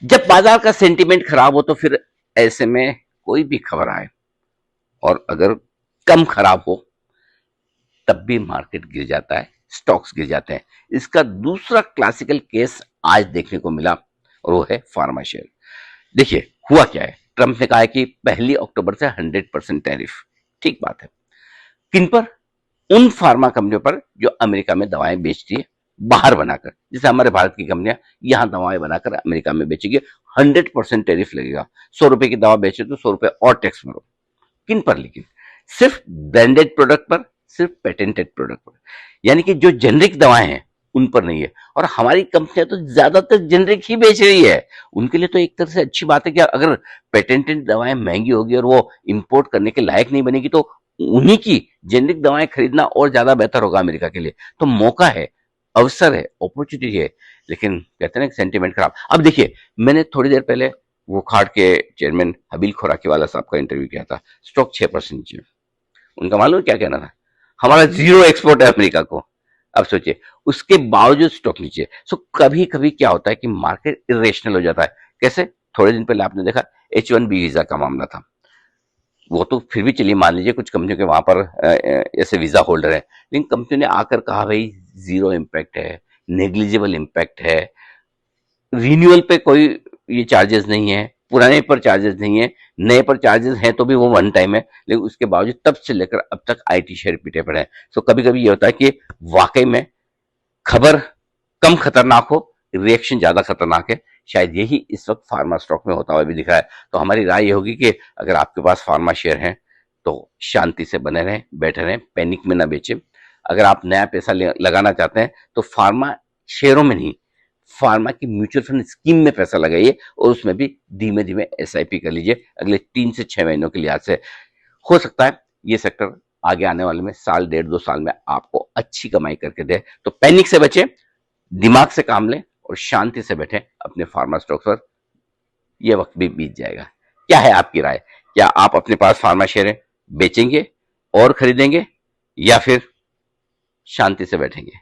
जब बाजार का सेंटीमेंट खराब हो तो फिर ऐसे में कोई भी खबर आए और अगर कम खराब हो तब भी मार्केट गिर जाता है, स्टॉक्स गिर जाते हैं। इसका दूसरा क्लासिकल केस आज देखने को मिला और वो है फार्मा शेयर। देखिए हुआ क्या है, ट्रंप ने कहा है कि 1 अक्टूबर से 100% टैरिफ। ठीक बात है। किन पर? उन फार्मा कंपनियों पर जो अमेरिका में दवाएं बेचती है बाहर बनाकर, जैसे हमारे भारत की कंपनियां यहां दवाएं बनाकर अमेरिका में बेचेगी, 100% टैरिफ लगेगा। 100 रुपए की दवा बेचे तो 100 रुपए और टैक्स भरो। किन पर? लेकिन सिर्फ ब्रांडेड प्रोडक्ट पर, सिर्फ पेटेंटेड प्रोडक्ट पर, यानी कि जो जेनरिक दवाएं हैं उन पर नहीं है। और हमारी कंपनियां तो ज्यादातर जेनरिक ही बेच रही है। उनके लिए तो एक तरह से अच्छी बात है कि अगर पेटेंटेड दवाएं महंगी होगी और वो इंपोर्ट करने के लायक नहीं बनेगी तो उन्हीं की जेनरिक दवाएं खरीदना और ज्यादा बेहतर होगा अमेरिका के लिए। तो मौका है, अवसर है, अपॉर्चुनिटी है। लेकिन कहते हैं ना सेंटिमेंट खराब। अब देखिए, मैंने थोड़ी देर पहले वो खाड़ के चेयरमैन हबील खुराकीवाला साहब का इंटरव्यू किया था। स्टॉक 6% नीचे। उनका मालूम है क्या कहना था? हमारा जीरो एक्सपोर्ट है अमेरिका को। अब सोचिए, उसके बावजूद स्टॉक नीचे। सो कभी कभी क्या होता है कि मार्केट इरेशनल हो जाता है। कैसे? थोड़े दिन पहले आपने देखा H1B वीजा का मामला था। वो तो फिर भी चलिए मान लीजिए कुछ कंपनियों के वहां पर ऐसे वीजा होल्डर है, लेकिन कंपनी ने आकर कहा भाई जीरो इम्पैक्ट है, नेग्लिजिबल इम्पैक्ट है, रिन्यूअल पे कोई ये चार्जेस नहीं है, पुराने पर चार्जेस नहीं है, नए पर चार्जेस हैं तो भी वो वन टाइम है। लेकिन उसके बावजूद तब से लेकर अब तक IT शेयर पीटे पड़े हैं। सो कभी कभी ये होता है कि वाकई में खबर कम खतरनाक हो, रिएक्शन ज्यादा खतरनाक है। शायद यही इस वक्त फार्मा स्टॉक में होता हुआ भी दिख रहा है। तो हमारी राय ये होगी कि अगर आपके पास फार्मा शेयर है तो शांति से बने रहें, बैठे रहें, पैनिक में ना बेचें। अगर आप नया पैसा लगाना चाहते हैं तो फार्मा शेयरों में नहीं, फार्मा की म्यूचुअल फंड स्कीम में पैसा लगाइए और उसमें भी धीमे धीमे SIP कर लीजिए अगले 3 से 6 महीनों के लिहाज से। हो सकता है ये सेक्टर आगे आने वाले में साल, 1.5 2 साल में आपको अच्छी कमाई करके दे। तो पैनिक से बचें, दिमाग से काम लें और शांति से बैठे अपने फार्मा स्टॉक्स पर। यह वक्त भी बीत जाएगा। क्या है आपकी राय? क्या आप अपने पास फार्मा शेयर है, बेचेंगे और खरीदेंगे या फिर शांति से बैठेंगे?